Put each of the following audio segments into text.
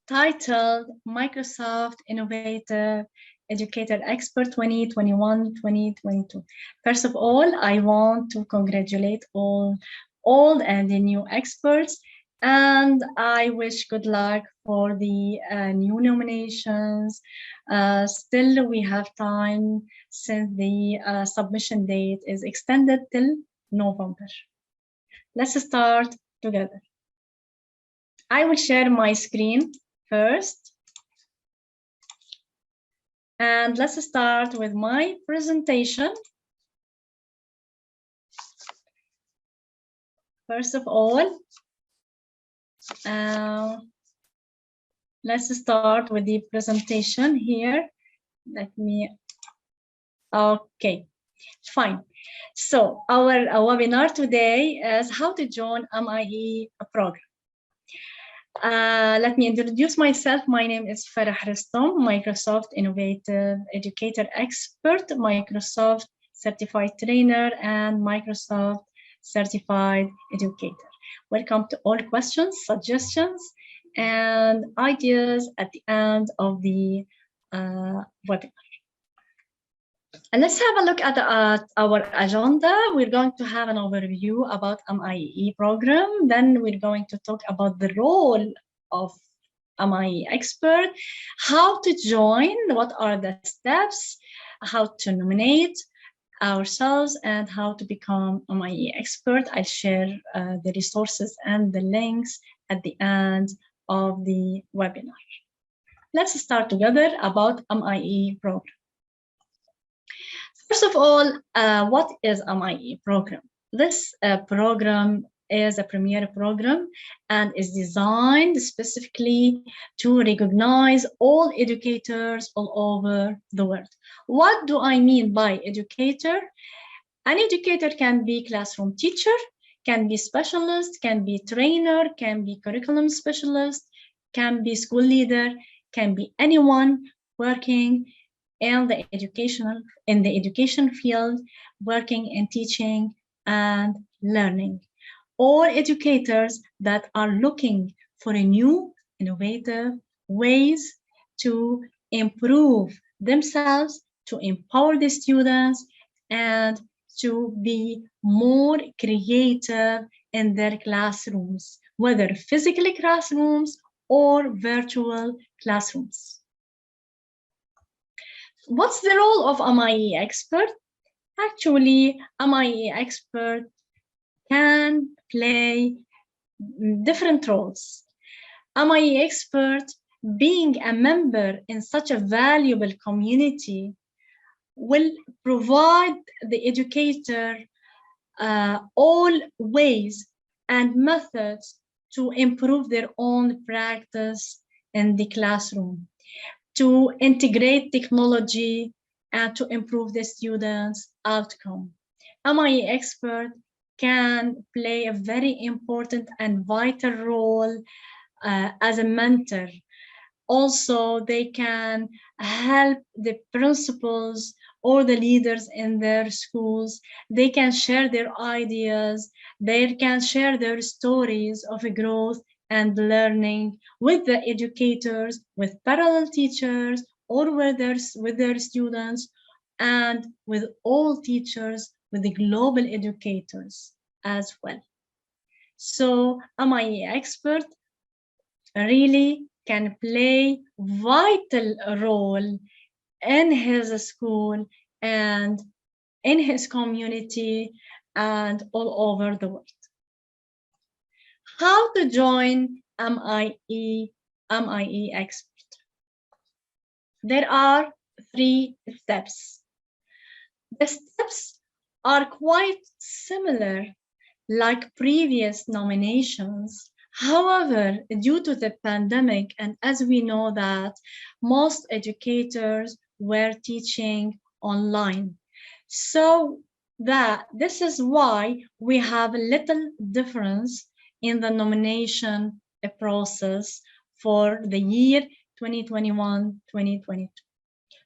titled Microsoft Innovative Educator Expert 2021-2022. First of all, I want to congratulate all old and the new experts, and I wish good luck for the new nominations. Still, we have time since the submission date is extended till November. Let's start together. I will share my screen first. And let's start with my presentation. First of all, let's start with the presentation here. Okay, fine. So our webinar today is how to join MIE program. Let me introduce myself. My name is Farah Restom, Microsoft Innovative Educator Expert, Microsoft Certified Trainer, and Microsoft Certified Educator. Welcome to all questions, suggestions, and ideas at the end of the webinar. And let's have a look at our agenda. We're going to have an overview about MIE program. Then we're going to talk about the role of MIE expert, how to join, what are the steps, how to nominate ourselves, and how to become MIE expert. I'll share the resources and the links at the end of the webinar. Let's start together about MIE program. First of all, what is MIE program? This program is a premier program and is designed specifically to recognize all educators all over the world. What do I mean by educator? An educator can be classroom teacher, can be specialist, can be trainer, can be curriculum specialist, can be school leader, can be anyone working in the education field, working in teaching and learning, or educators that are looking for a new, innovative ways to improve themselves, to empower the students, and to be more creative in their classrooms, whether physical classrooms or virtual classrooms. What's the role of MIE expert? Actually, MIE expert can play different roles. MIE expert, being a member in such a valuable community, will provide the educator all ways and methods to improve their own practice in the classroom, to integrate technology and to improve the students' outcome. MIE expert can play a very important and vital role as a mentor. Also, they can help the principals or the leaders in their schools. They can share their ideas. They can share their stories of growth and learning with the educators, with parallel teachers, or with their students, and with all teachers, with the global educators as well. So MIE expert really can play vital role in his school and in his community and all over the world. How to join MIE expert? There are 3 steps. The steps are quite similar like previous nominations. However, due to the pandemic, and as we know that most educators were teaching online, so that this is why we have a little difference in the nomination process for the year 2021-2022.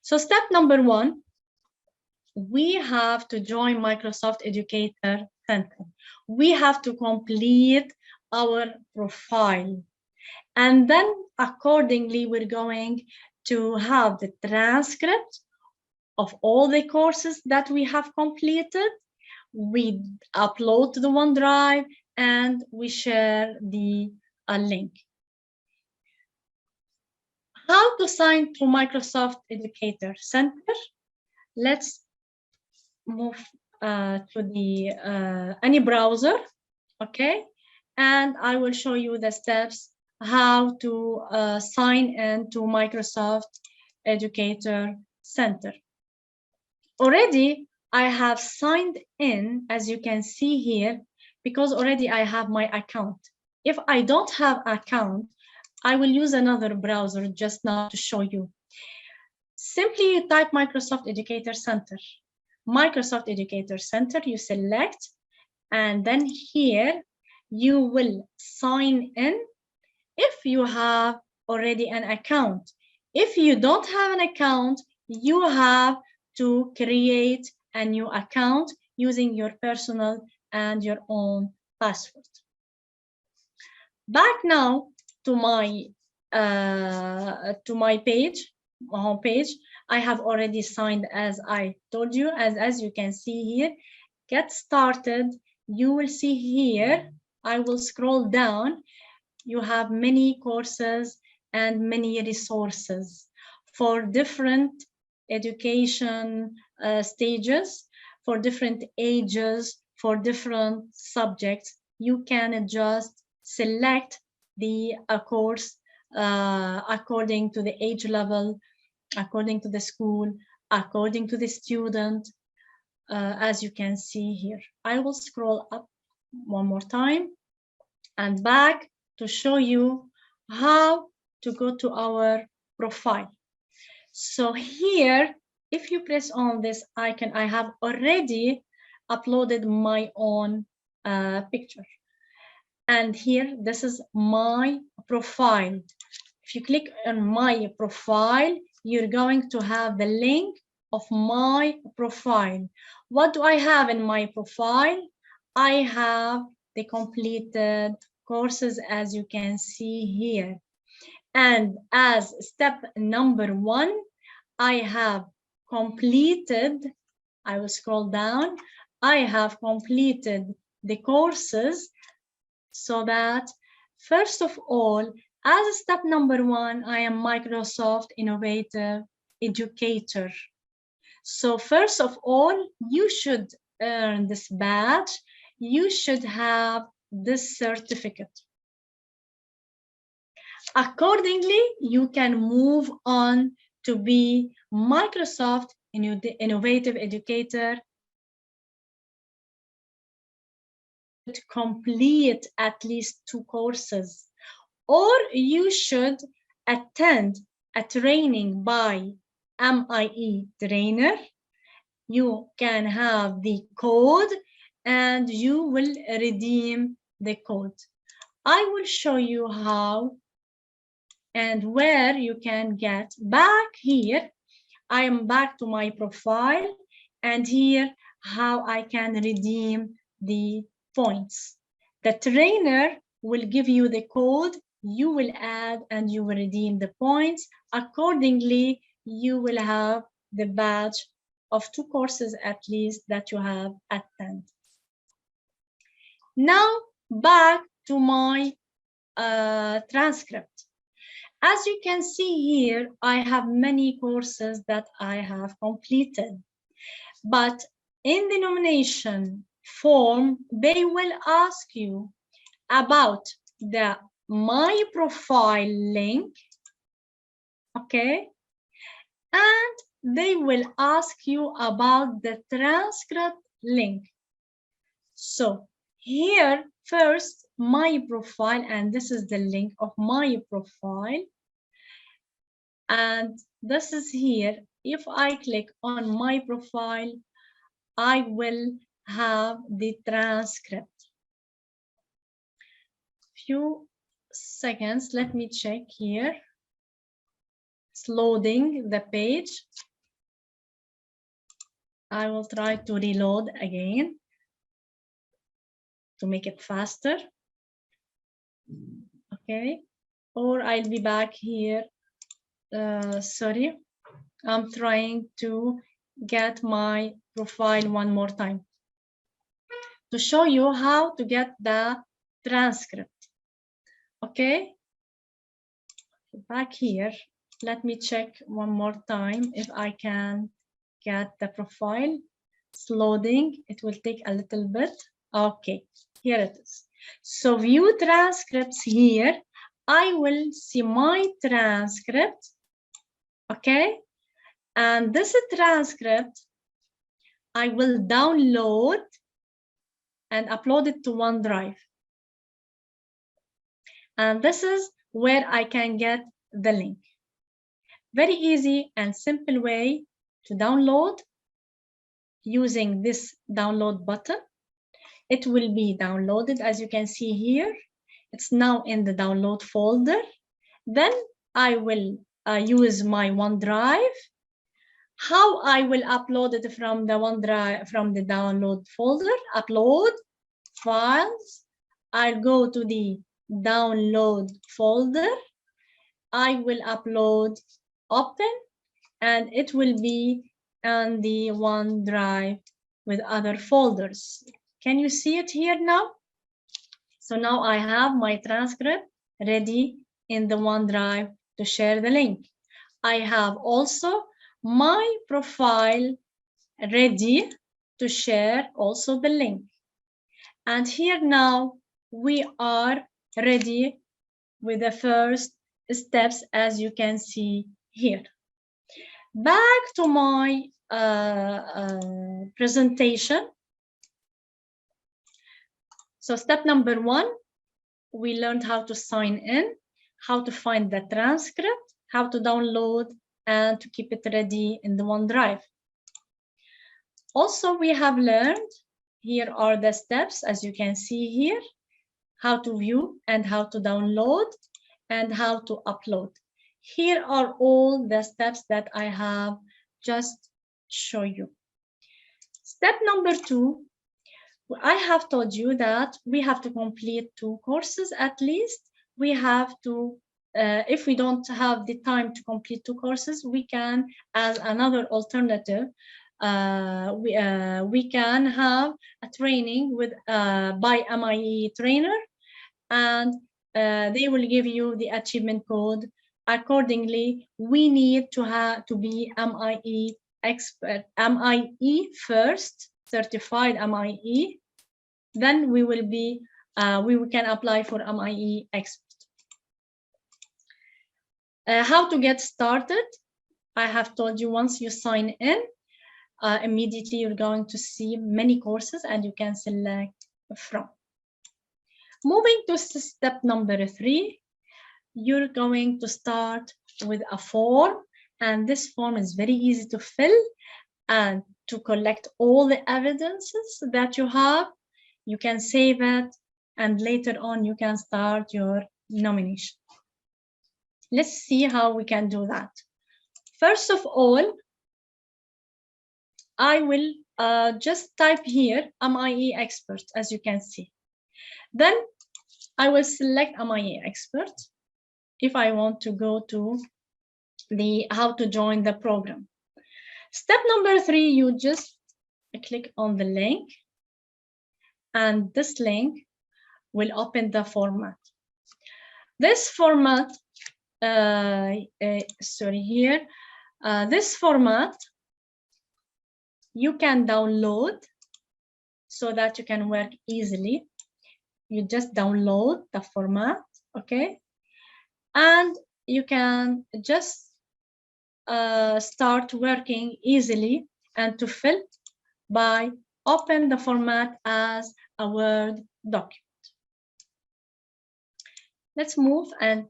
So step number 1, we have to join Microsoft Educator Center. We have to complete our profile. And then accordingly, we're going to have the transcript of all the courses that we have completed. We upload to the OneDrive and we share the link. How to sign to Microsoft Educator Center? Let's move to the any browser, okay? And I will show you the steps how to sign in to Microsoft Educator Center. Already, I have signed in, as you can see here, because already I have my account. If I don't have account, I will use another browser just now to show you. Simply you type Microsoft Educator Center. Microsoft Educator Center, you select, and then here you will sign in if you have already an account. If you don't have an account, you have to create a new account using your personal and your own password. Back now to my page, my home page. I have already signed, as I told you, as you can see here. Get started. You will see here, I will scroll down. You have many courses and many resources for different education stages, for different ages, for different subjects. You can just select the course according to the age level, according to the school, according to the student, as you can see here. I will scroll up one more time and back to show you how to go to our profile. So here, if you press on this icon, I have already uploaded my own picture. And here, this is my profile. If you click on my profile, you're going to have the link of my profile. What do I have in my profile? I have the completed courses, as you can see here. And as step number 1, I have completed, I will scroll down, I have completed the courses, so that first of all, as step number 1, I am Microsoft Innovative Educator. So first of all, you should earn this badge. You should have this certificate. Accordingly, you can move on to be Microsoft Innovative Educator. To complete at least 2 courses, or you should attend a training by MIEE trainer. You can have the code and you will redeem the code. I will show you how and where you can get. Back here, I am back to my profile, and here how I can redeem the points. The trainer will give you the code, you will add and you will redeem the points. Accordingly, you will have the badge of 2 courses at least that you have attended. Now back to my transcript. As you can see here, I have many courses that I have completed, but in the nomination form, they will ask you about the My Profile link, okay? And they will ask you about the transcript link. So here, first, My Profile, and this is the link of My Profile. And this is here. If I click on My Profile, I will have the transcript. Few seconds, let me check here. It's loading the page. I will try to reload again to make it faster. Okay, or I'll be back here. Sorry, I'm trying to get my profile one more time to show you how to get the transcript. Okay, back here. Let me check one more time if I can get the profile. It's loading. It will take a little bit. Okay, here it is. So view transcripts here. I will see my transcript. Okay, and this transcript I will download and upload it to OneDrive. And this is where I can get the link. Very easy and simple way to download using this download button. It will be downloaded, as you can see here. It's now in the download folder. Then I will use my OneDrive. How I will upload it from the OneDrive, from the download folder, upload, files. I'll go to the download folder. I will upload, open, and it will be on the OneDrive with other folders. Can you see it here now? So now I have my transcript ready in the OneDrive to share the link. I have also my profile ready to share also the link. And here now we are ready with the first steps, as you can see here. Back to my presentation. So step number 1, we learned how to sign in, how to find the transcript, how to download, and to keep it ready in the OneDrive. Also, we have learned, here are the steps, as you can see here, how to view and how to download and how to upload. Here are all the steps that I have just shown you. Step number 2, I have told you that we have to complete 2 courses at least. We have to, if we don't have the time to complete 2 courses, we can, as another alternative, we can have a training with by MIEE trainer, and they will give you the achievement code. Accordingly, we need to be MIEE expert, MIEE first, certified MIEE. Then we will be, we can apply for MIEE expert. How to get started? I have told you, once you sign in, immediately you're going to see many courses and you can select from. Moving to step number 3, you're going to start with a form, and this form is very easy to fill and to collect all the evidences that you have. You can save it, and later on you can start your nomination. Let's see how we can do that. First of all, I will just type here MIEE expert, as you can see. Then I will select MIEE expert if I want to go to the how to join the program. Step number 3, you just click on the link, and this link will open the format. This format, this format you can download so that you can work easily. You just download the format, okay? And you can just start working easily and to fill by open the format as a Word document. Let's move and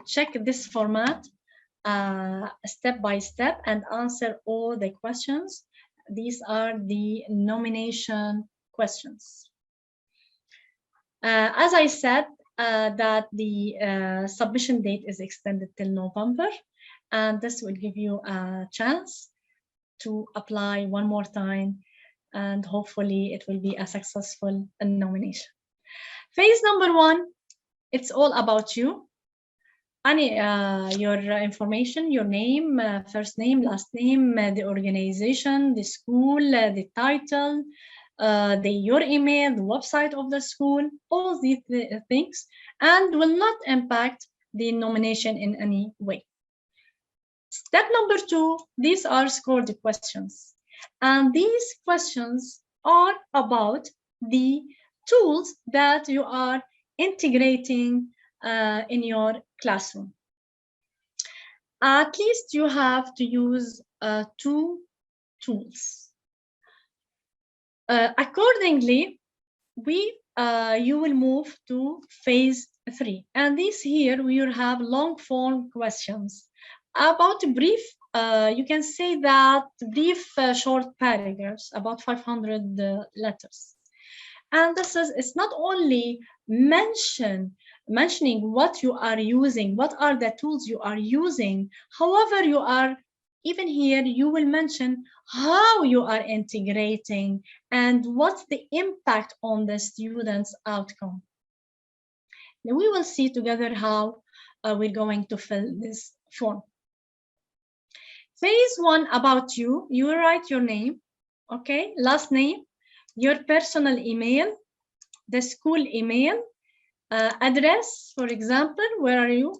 check this format step by step and answer all the questions. These are the nomination questions. As I said, that the submission date is extended till November, and this will give you a chance to apply one more time, and hopefully it will be a successful nomination. Phase number 1, it's all about you. your information, your name, first name, last name, the organization, the school, the title, your email, the website of the school, all these things, and will not impact the nomination in any way. Step number 2, these are scored questions. And these questions are about the tools that you are integrating in your classroom. At least you have to use 2 tools. Accordingly, you will move to phase 3. And this here, we will have long form questions. About brief, you can say that brief short paragraphs, about 500 letters. And it's not only mentioning what you are using, what are the tools you are using. However, even here, you will mention how you are integrating and what's the impact on the student's outcome. Now we will see together how we're going to fill this form. Phase 1, about you. You will write your name, okay, last name, your personal email, the school email, address, for example, where are you?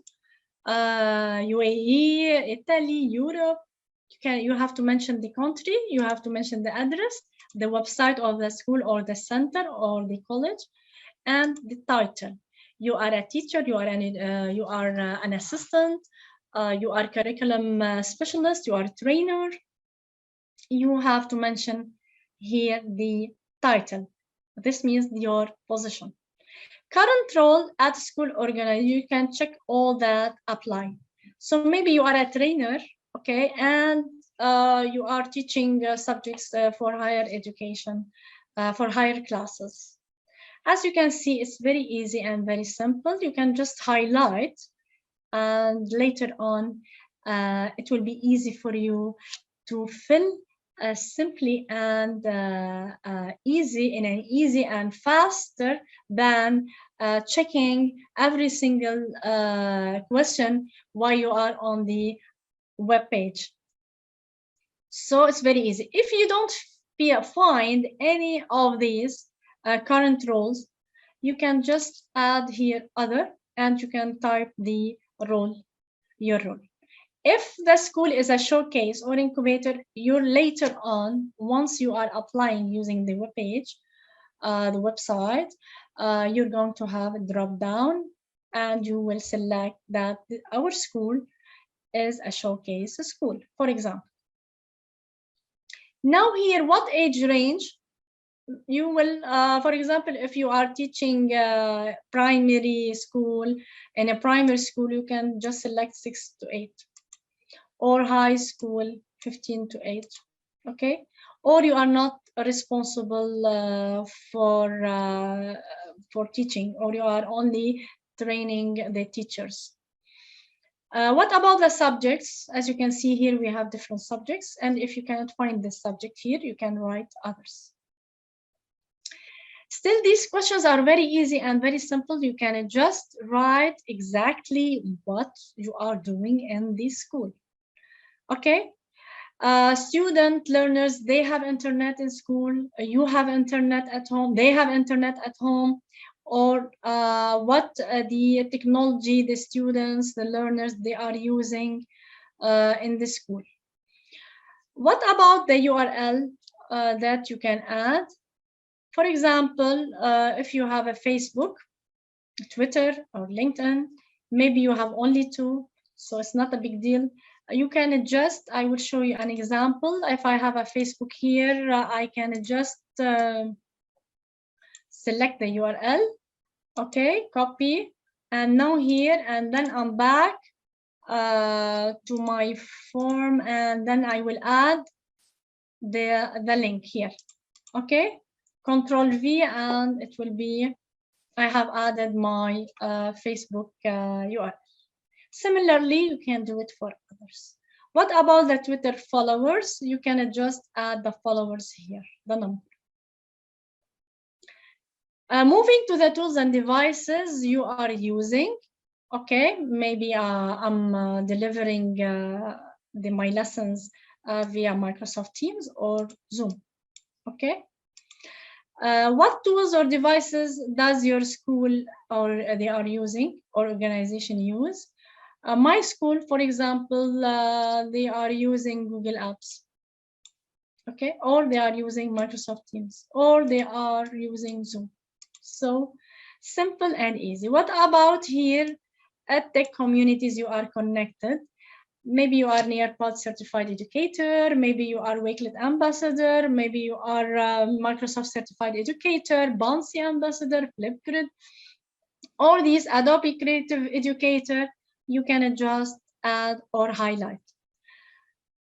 UAE, Italy, Europe. You have to mention the country, you have to mention the address, the website of the school or the center or the college, and the title. You are a teacher, you are an assistant, you are curriculum specialist, you are a trainer. You have to mention here the title. This means your position. Current role at school organizer, you can check all that apply. So maybe you are a trainer, okay, and you are teaching subjects for higher education, for higher classes. As you can see, it's very easy and very simple. You can just highlight, and later on, it will be easy for you to fill simply and easy and faster than checking every single question while you are on the web page. So it's very easy. If you don't find any of these current roles, you can just add here other, and you can type the role, your role. If the school is a showcase or incubator, you're later on, once you are applying using the web page, the website, you're going to have a drop down, and you will select that our school is a showcase school, for example. Now here, what age range? You will, for example, if you are teaching primary school, in a primary school, you can just select 6 to 8. Or high school, 15 to 8, okay? Or you are not responsible for teaching, or you are only training the teachers. What about the subjects? As you can see here, we have different subjects, and if you cannot find this subject here, you can write others. Still, these questions are very easy and very simple. You can just write exactly what you are doing in this school. Okay, student learners, they have internet in school, you have internet at home, they have internet at home, or what the technology the students, the learners, they are using in the school. What about the URL that you can add? For example, if you have a Facebook, Twitter, or LinkedIn, maybe you have only 2, so it's not a big deal. You can adjust. I will show you an example. If I have a Facebook here, I can just select the URL, okay, copy, and now here, and then I'm back to my form, and then I will add the link here, okay, Control V, and it will be, I have added my Facebook URL. Similarly, you can do it for others. What about the Twitter followers? You can just add the followers here, the number. Moving to the tools and devices you are using. Okay, maybe I'm delivering my lessons via Microsoft Teams or Zoom. Okay. What tools or devices does your school or they are using or organization use? My school, for example, they are using Google Apps. Okay, or they are using Microsoft Teams, or they are using Zoom. So simple and easy. What about here at tech communities you are connected? Maybe you are Nearpod certified educator, maybe you are Wakelet ambassador, maybe you are Microsoft certified educator, Bouncy ambassador, Flipgrid, or these Adobe creative educator, you can just add or highlight.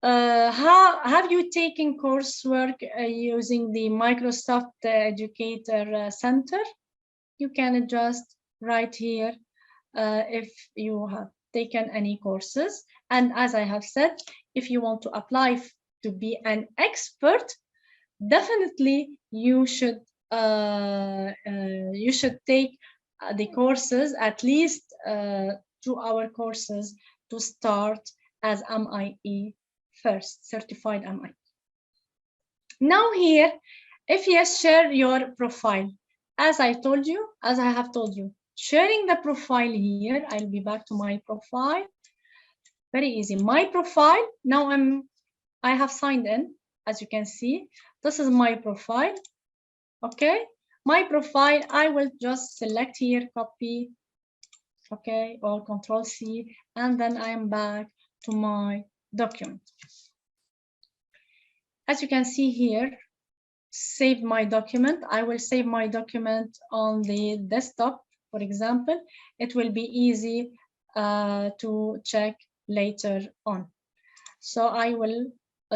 How have you taken coursework using the Microsoft Educator Center? You can just write here if you have taken any courses. And as I have said, if you want to apply to be an expert, definitely you should take the courses, at least 2-hour courses to start as MIE first, certified MIE. Now here, if yes, share your profile. As I have told you, sharing the profile here, I'll be back to my profile. Very easy. My profile, now I have signed in, as you can see. This is my profile. Okay, my profile, I will just select here, copy, okay, or Control C, and then I am back to my document. As you can see here, save my document. I will save my document on the desktop, for example. It will be easy to check later on. So I will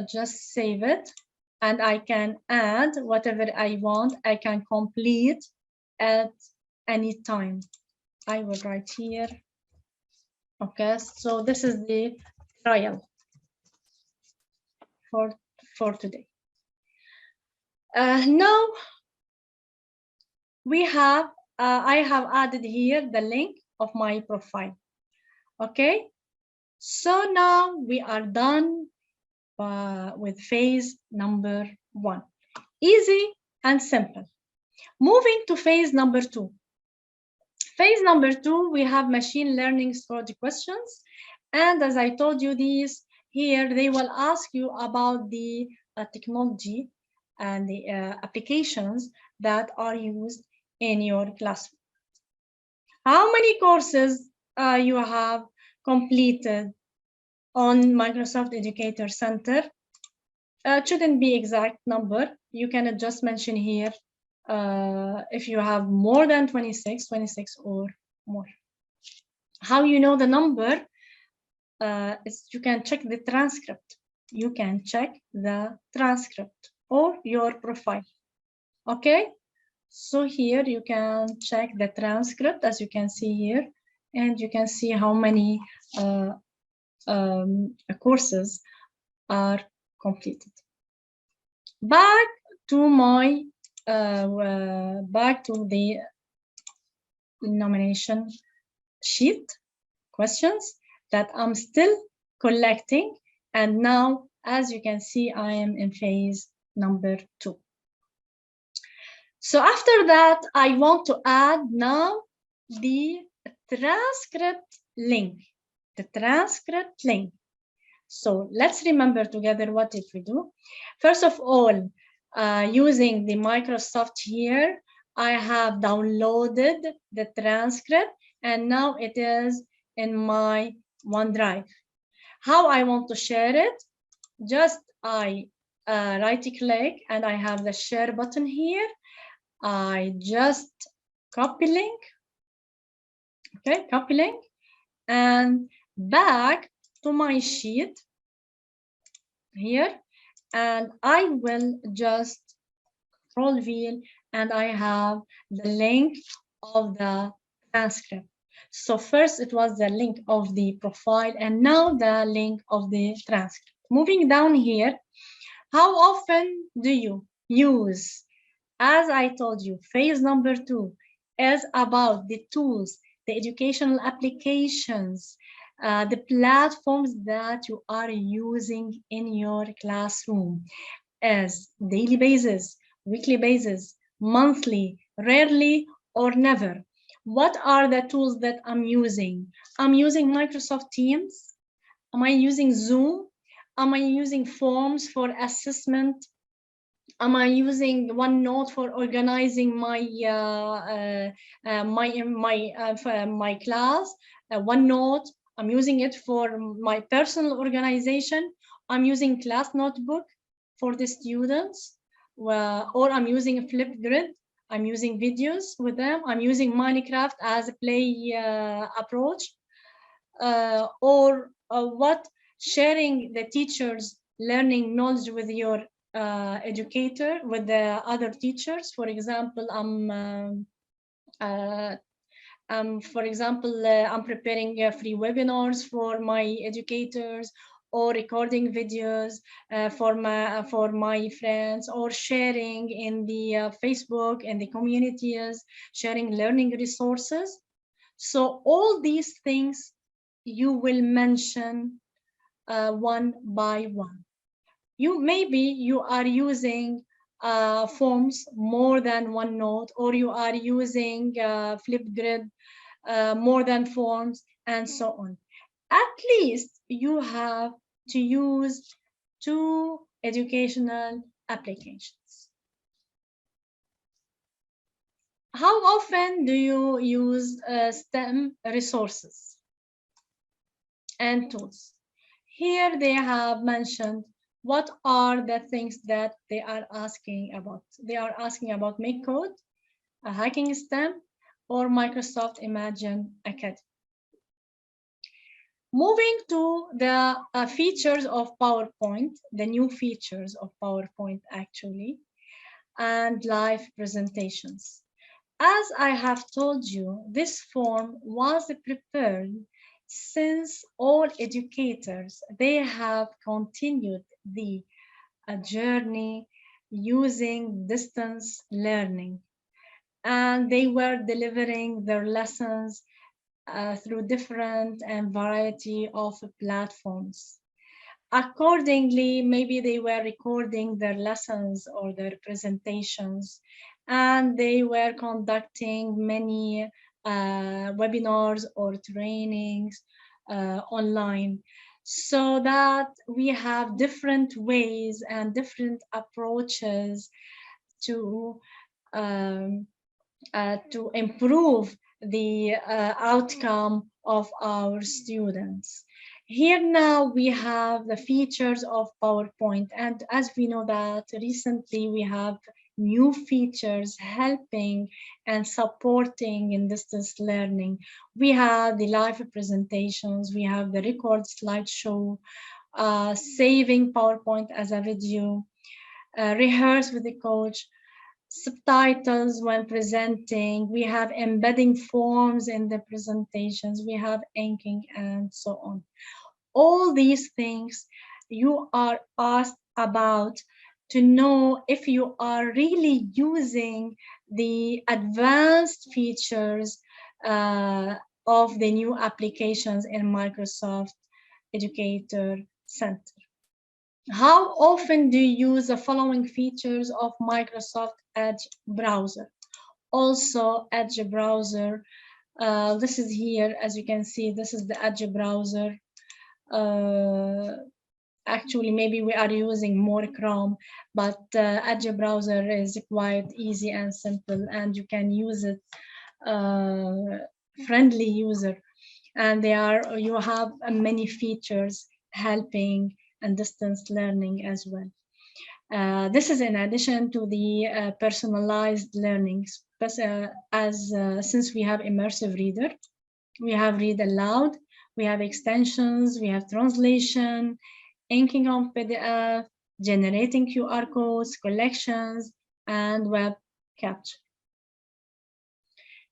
just save it, and I can add whatever I want. I can complete at any time. I will write here. Okay, so this is the trial for today. Now we have, I have added here the link of my profile. Okay, so now we are done with phase number 1. Easy and simple. Moving to phase number 2. Phase number 2, we have machine learning strategy questions. And as I told you, these here, they will ask you about the technology and the applications that are used in your classroom. How many courses you have completed on Microsoft Educator Center? It shouldn't be exact number. You can just mention here if you have more than 26 or more. How you know the number? Is you can check the transcript. You can check the transcript or your profile. Okay, so here you can check the transcript, as you can see here, and you can see how many courses are completed. Back to my back to the nomination sheet questions that I'm still collecting, and now, as you can see, I am in phase number 2. So after that, I want to add now the transcript link. The transcript link. So let's remember together what did we do. First of all, using the Microsoft here, I have downloaded the transcript, and now it is in my OneDrive. How I want to share it? Just I right-click, and I have the share button here. I just copy link. Okay, copy link, and back to my sheet here, and I will just Control V, and I have the link of the transcript. So first it was the link of the profile, and now the link of the transcript. Moving down here, how often do you use? As I told you, phase number 2 is about the tools the educational applications, the platforms that you are using in your classroom as daily basis, weekly basis, monthly, rarely, or never. What are the tools that I'm using? I'm using Microsoft Teams. Am I using Zoom? Am I using forms for assessment? Am I using OneNote for organizing my my class? OneNote. I'm using it for my personal organization. I'm using Class Notebook for the students, or I'm using Flipgrid. I'm using videos with them. I'm using Minecraft as a play approach, or what sharing the teachers learning knowledge with your educator, with the other teachers. For example, I'm preparing free webinars for my educators, or recording videos for my friends, or sharing in the Facebook and the communities, sharing learning resources. So all these things you will mention one by one. Maybe you are using forms more than OneNote, or you are using Flipgrid more than forms, and so on. At least you have to use 2 educational applications. How often do you use STEM resources and tools? Here they have mentioned what are the things that they are asking about. They are asking about Make Code, Hacking STEM, or Microsoft Imagine Academy. Moving to the features of PowerPoint, the new features of PowerPoint actually, and live presentations. As I have told you, this form was prepared since all educators, they have continued the journey using distance learning, and they were delivering their lessons through different and variety of platforms. Accordingly, maybe they were recording their lessons or their presentations, and they were conducting many webinars or trainings online, so that we have different ways and different approaches to improve the outcome of our students. Here now we have the features of PowerPoint, and as we know that recently we have new features helping and supporting in distance learning. We have the live presentations, we have the record slideshow, saving PowerPoint as a video, rehearse with the coach, subtitles when presenting, we have embedding forms in the presentations, we have inking, and so on. All these things you are asked about to know if you are really using the advanced features of the new applications in Microsoft Educator Center. How often do you use the following features of Microsoft Edge browser? Also, Edge browser, this is here, as you can see, this is the Edge browser. Actually, maybe we are using more Chrome, but Edge browser is quite easy and simple, and you can use it, friendly user. And you have many features helping and distance learning as well. This is in addition to the personalized learnings, but since we have immersive reader, we have read aloud, we have extensions, we have translation, inking on PDF, generating QR codes, collections, and web capture.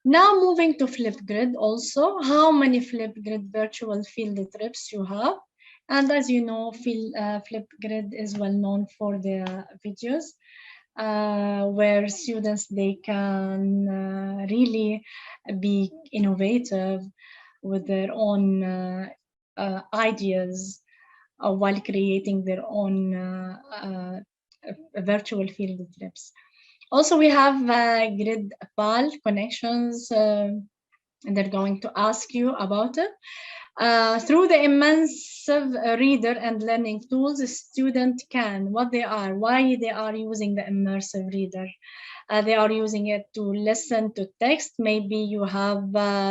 Now moving to Flipgrid also, how many Flipgrid virtual field trips you have? And as you know, Flipgrid is well known for their videos. where students, they can really be innovative with their own ideas while creating their own virtual field trips. Also, we have grid PAL connections, and they're going to ask you about it. Through the immersive reader and learning tools, a student can, what they are, why they are using the immersive reader. They are using it to listen to text. Maybe you have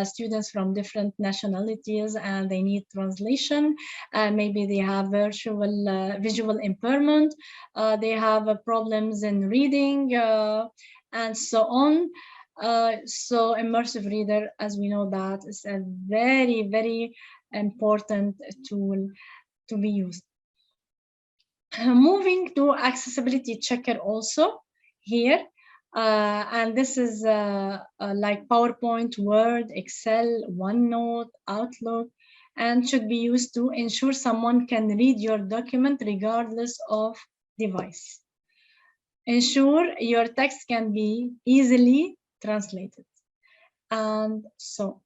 students from different nationalities and they need translation. Maybe they have visual impairment. They have problems in reading and so on. So immersive reader, as we know, that is a very, very important tool to be used. Moving to accessibility checker also here. And this is like PowerPoint, Word, Excel, OneNote, Outlook, and should be used to ensure someone can read your document regardless of device. Ensure your text can be easily translated. And so,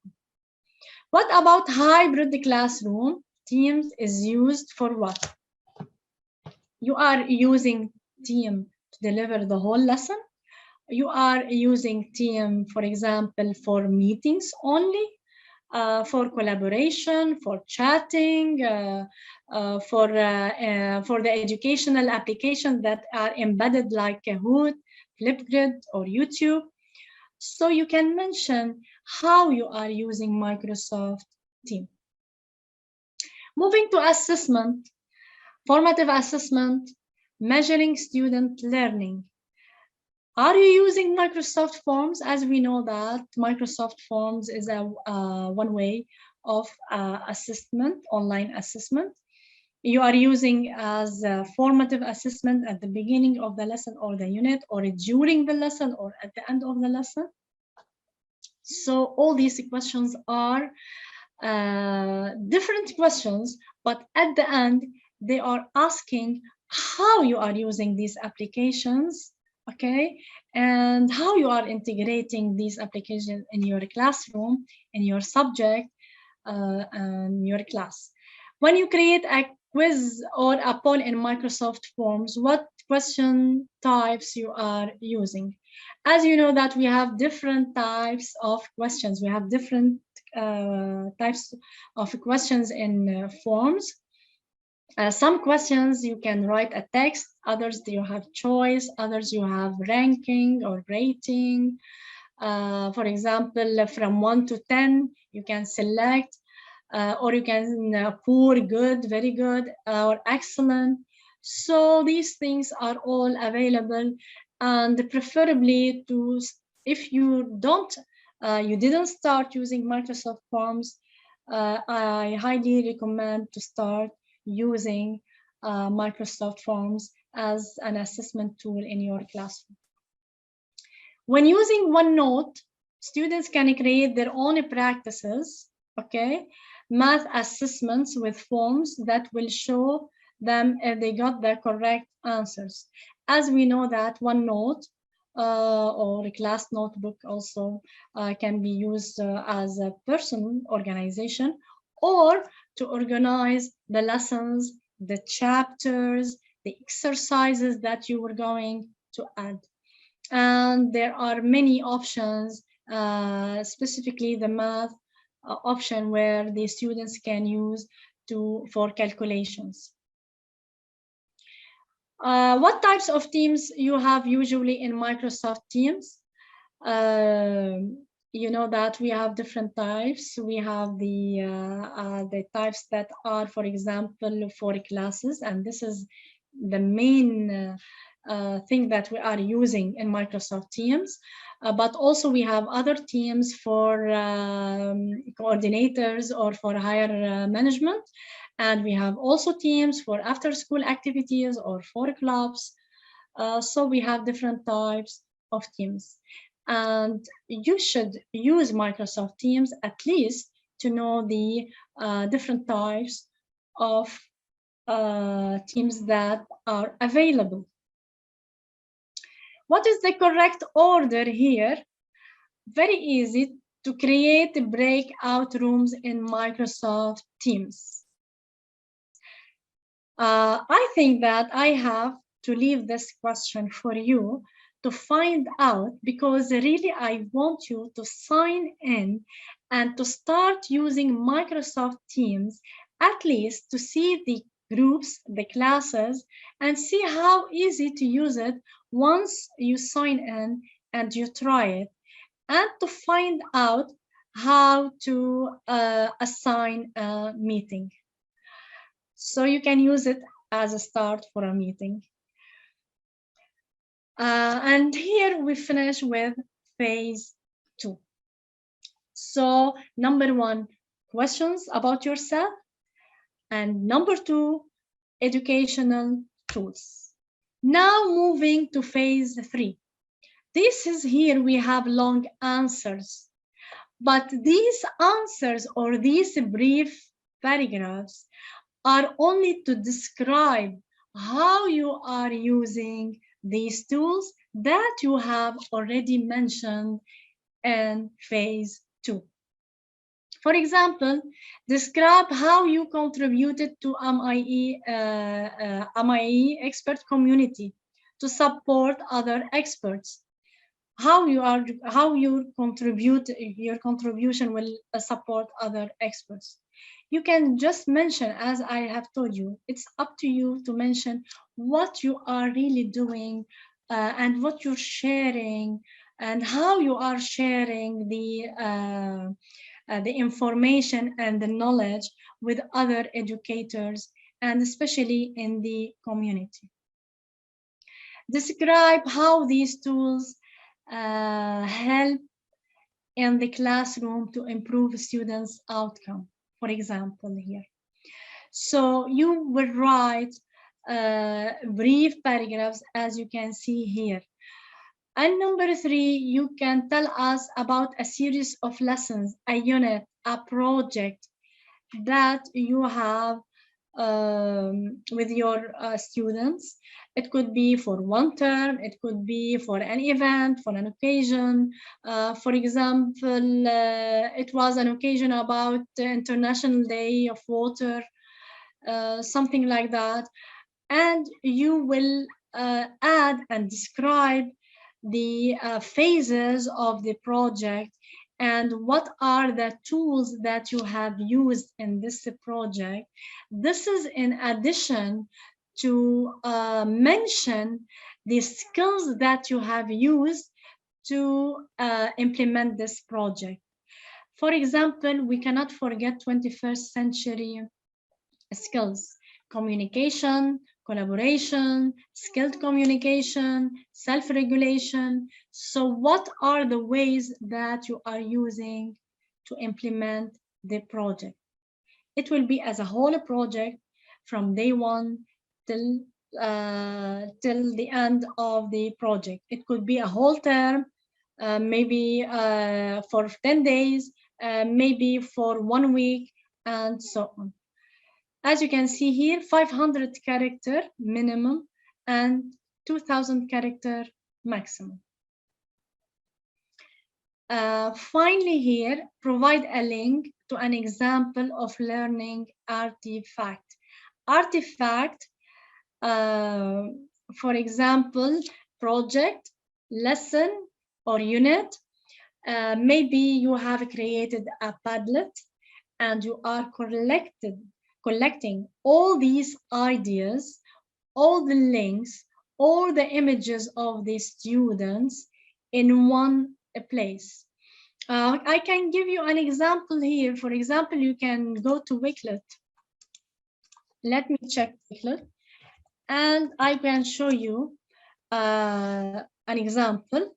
what about hybrid classroom? Teams is used for what? You are using Team to deliver the whole lesson. You are using Team, for example, for meetings only, for collaboration, for chatting, for the educational applications that are embedded like Kahoot, Flipgrid, or YouTube. So you can mention how you are using Microsoft Teams. Moving to assessment, formative assessment, measuring student learning. Are you using Microsoft Forms? As we know that Microsoft Forms is a one way of assessment, online assessment. You are using as a formative assessment at the beginning of the lesson or the unit, or during the lesson, or at the end of the lesson. So all these questions are different questions, but at the end, they are asking how you are using these applications, okay, and how you are integrating these applications in your classroom, in your subject, and your class. When you create a quiz or a poll in Microsoft Forms, what question types you are using? As you know that we have different types of questions. We have different types of questions in forms. Some questions you can write a text, others you have choice, others you have ranking or rating. For example, from 1 to 10, you can select, or you can poor, good, very good, or excellent. So these things are all available, and preferably to, if you don't, you didn't start using Microsoft Forms, I highly recommend to start using Microsoft Forms as an assessment tool in your classroom. When using OneNote, students can create their own practices, okay, math assessments with forms that will show them if they got the correct answers. As we know that OneNote or a class notebook also can be used as a personal organization, or to organize the lessons, the chapters, the exercises that you were going to add. And there are many options, specifically the math option, where the students can use for calculations. What types of teams you have usually in Microsoft Teams? You know that we have different types. We have the types that are, for example, for classes, and this is the main thing that we are using in Microsoft Teams. But also we have other teams for coordinators or for higher management. And we have also teams for after-school activities or for clubs. So we have different types of teams. And you should use Microsoft Teams at least to know the different types of teams that are available. What is the correct order here? Very easy, to create breakout rooms in Microsoft Teams. I think that I have to leave this question for you to find out, because really I want you to sign in and to start using Microsoft Teams, at least to see the groups, the classes, and see how easy to use it once you sign in and you try it, and to find out how to assign a meeting. So you can use it as a start for a meeting. And here we finish with phase 2. So number 1, questions about yourself. And number 2, educational tools. Now moving to phase 3. This is here we have long answers. But these answers, or these brief paragraphs, are only to describe how you are using these tools that you have already mentioned in phase 2. For example, describe how you contributed to MIEE expert community to support other experts. How your contribution will support other experts. You can just mention, as I have told you, it's up to you to mention what you are really doing and what you're sharing and how you are sharing the information and the knowledge with other educators, and especially in the community. Describe how these tools help in the classroom to improve students' outcome, for example, here. So you will write brief paragraphs, as you can see here. And number 3, you can tell us about a series of lessons, a unit, a project that you have with your students. It could be for one term, it could be for an event, for an occasion. For example, it was an occasion about the International Day of Water, something like that. And you will add and describe the phases of the project and what are the tools that you have used in this project. This is in addition to mention the skills that you have used to implement this project. For example, we cannot forget 21st century skills: communication, collaboration, skilled communication, self-regulation. So what are the ways that you are using to implement the project? It will be as a whole project from day 1 till the end of the project. It could be a whole term, maybe for 10 days, maybe for 1 week, and so on. As you can see here, 500 character minimum and 2000 character maximum. Finally here, provide a link to an example of learning artifact. Artifact, for example, project, lesson, or unit. Maybe you have created a Padlet and you are collecting all these ideas, all the links, all the images of the students in one place. I can give you an example here. For example, you can go to Wakelet. Let me check Wakelet, and I can show you an example,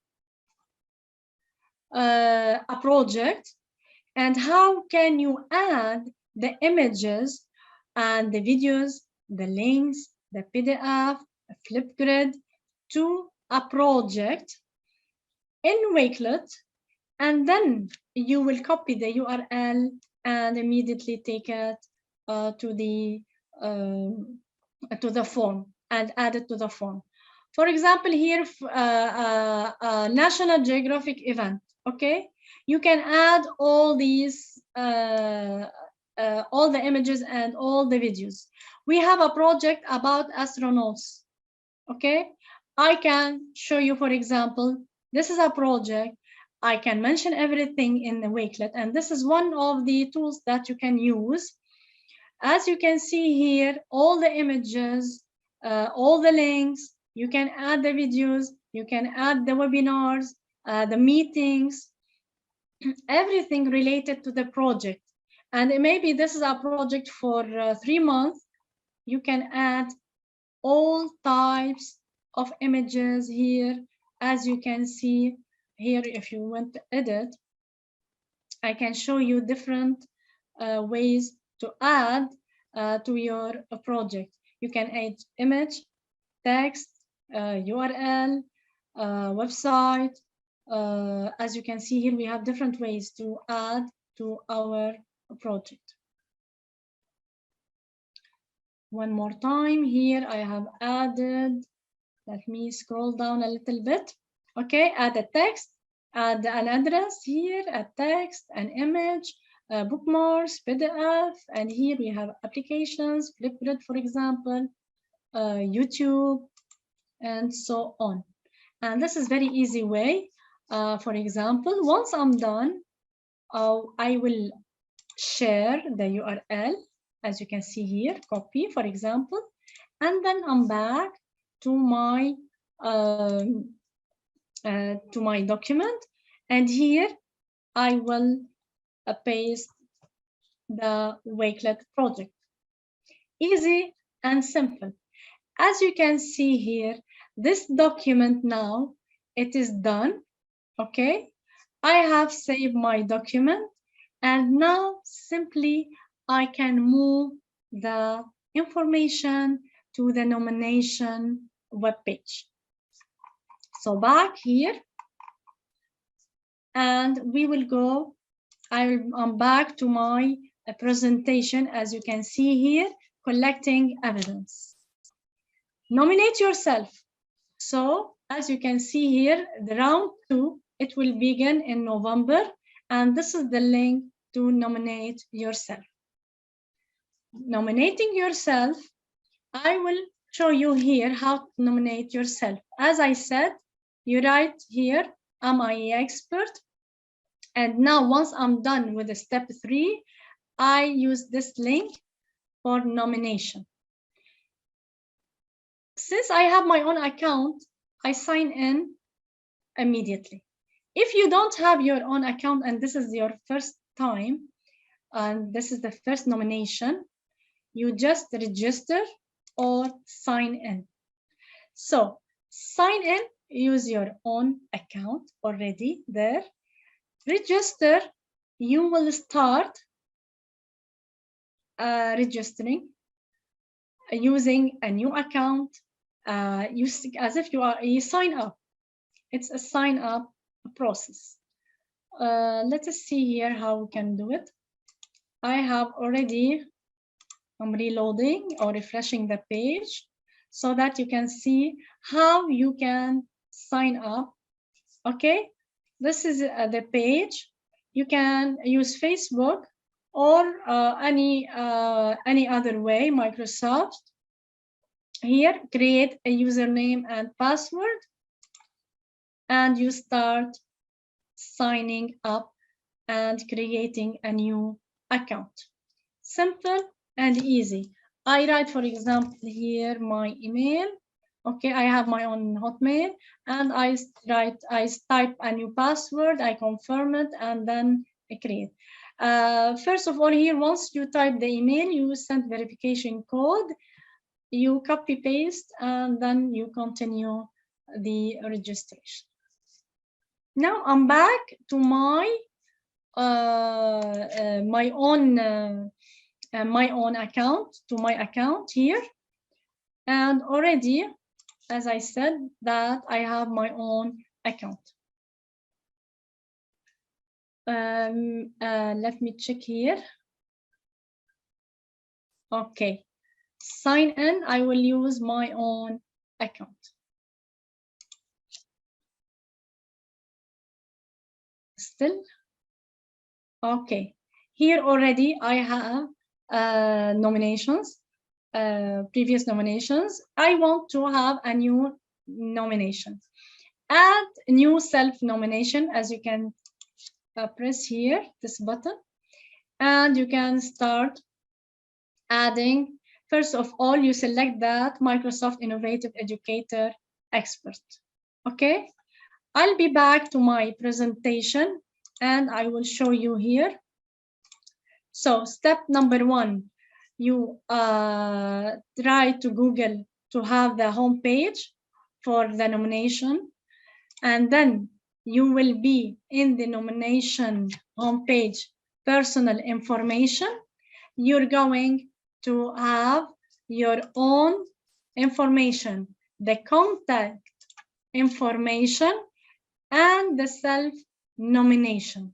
a project, and how can you add the images and the videos, the links, the PDF, the Flipgrid to a project in Wakelet, and then you will copy the URL and immediately take it to the form and add it to the form. For example, here, National Geographic event, okay? You can add all these, all the images and all the videos. We have a project about astronauts, okay? I can show you, for example, this is a project. I can mention everything in the Wakelet, and this is one of the tools that you can use. As you can see here, all the images, all the links, you can add the videos, you can add the webinars, the meetings, everything related to the project. And maybe this is a project for 3 months. You can add all types of images here. As you can see here, if you want to edit, I can show you different ways to add to your project. You can add image, text, URL, website. As you can see here, we have different ways to add to our project. One more time here, I have added, let me scroll down a little bit. Okay, add a text, add an address here, a text, an image, bookmarks, PDF, and here we have applications, Flipgrid, for example, YouTube, and so on. And this is very easy way. For example, once I'm done, I will share the URL, as you can see here, copy, for example, and then I'm back to my document, and here I will paste the Wakelet project. Easy and simple. As you can see here, this document now, it is done, okay? I have saved my document, and now simply I can move the information to the nomination web page. So back here, and we will go, I'm back to my presentation, as you can see here, collecting evidence. Nominate yourself. So as you can see here, the round 2, it will begin in November, and this is the link to nominate yourself. Nominating yourself, I will show you here how to nominate yourself. As I said, you write here, MIEE expert. And now once I'm done with the step 3, I use this link for nomination. Since I have my own account, I sign in immediately. If you don't have your own account and this is your first time, and this is the first nomination, you just register or sign in. So sign in, use your own account already there. Register, you will start registering using a new account, as if you sign up. It's a sign up process. Let us see here how we can do it. I have already, I'm reloading or refreshing the page so that you can see how you can sign up. Okay, this is the page. You can use Facebook or any other way, Microsoft. Here, create a username and password, and you start signing up and creating a new account. Simple and easy. I write, for example, here my email. Okay, I have my own Hotmail, and I type a new password, I confirm it, and then I create. First of all, here, once you type the email, you send verification code, you copy paste, and then you continue the registration. Now I'm back to my my own account, to my account here, and already, as I said, that I have my own account. Let me check here. Okay, sign in, I will use my own account. Still? Okay. Here already I have nominations, previous nominations. I want to have a new nomination. Add new self-nomination, as you can press here, this button, and you can start adding. First of all, you select that Microsoft Innovative Educator Expert. Okay, I'll be back to my presentation and I will show you here. So step number 1, you try to Google to have the home page for the nomination, and then you will be in the nomination homepage, personal information. You're going to have your own information, the contact information, and the self-nomination.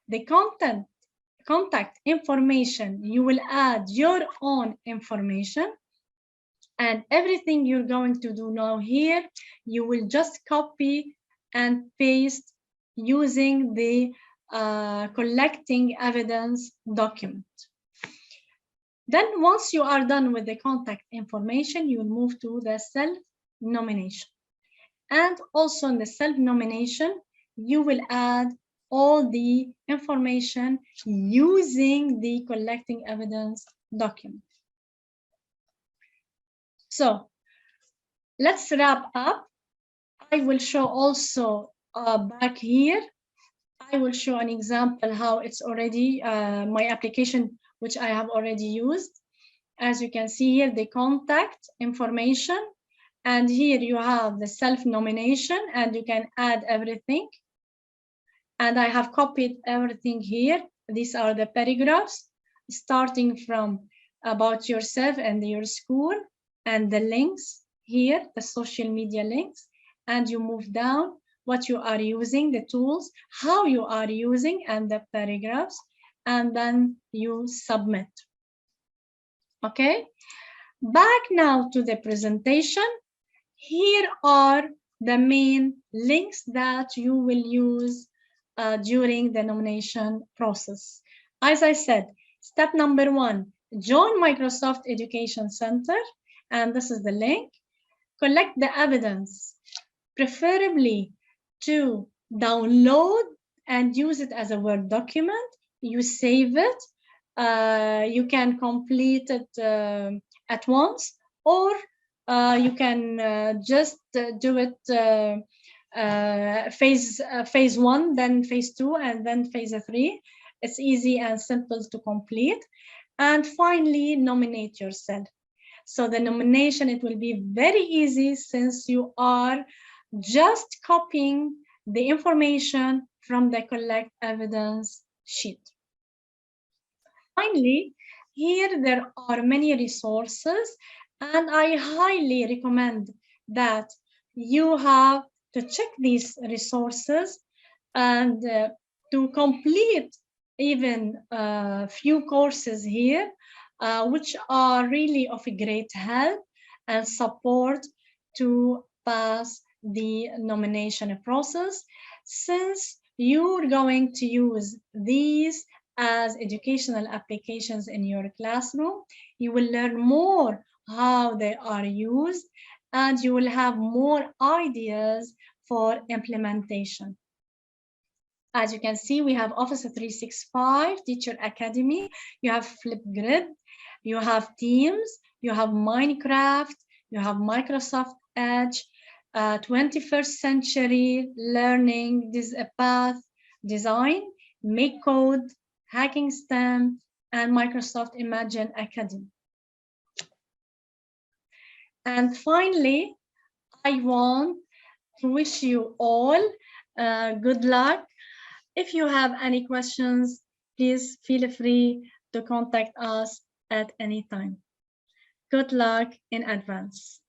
The contact information, you will add your own information, and everything you're going to do now here, you will just copy and paste using the collecting evidence document. Then once you are done with the contact information, you will move to the self-nomination. And also in the self-nomination, you will add all the information using the collecting evidence document. So let's wrap up. I will show also back here, I will show an example how it's already my application, which I have already used. As you can see here, the contact information, and here you have the self-nomination, and you can add everything. And I have copied everything here. These are the paragraphs, starting from about yourself and your school, and the links here, the social media links, and you move down what you are using, the tools, how you are using, and the paragraphs, and then you submit. Okay, back now to the presentation. Here are the main links that you will use during the nomination process. As I said, step number 1, join Microsoft Education Center, and this is the link. Collect the evidence, preferably to download and use it as a Word document. You save it. You can complete it at once, or you can just do it phase 1, then phase 2, and then phase 3. It's easy and simple to complete. And finally, nominate yourself. So the nomination, it will be very easy since you are just copying the information from the collect evidence sheet. Finally, here there are many resources, and I highly recommend that you have to check these resources and to complete even a few courses here, which are really of a great help and support to pass the nomination process. Since you're going to use these as educational applications in your classroom, you will learn more how they are used, and you will have more ideas for implementation. As you can see, we have Office 365, Teacher Academy, you have Flipgrid, you have Teams, you have Minecraft, you have Microsoft Edge, 21st Century Learning Path Design, Make Code, Hacking STEM, and Microsoft Imagine Academy. And finally, I want to wish you all good luck. If you have any questions, please feel free to contact us at any time. Good luck in advance.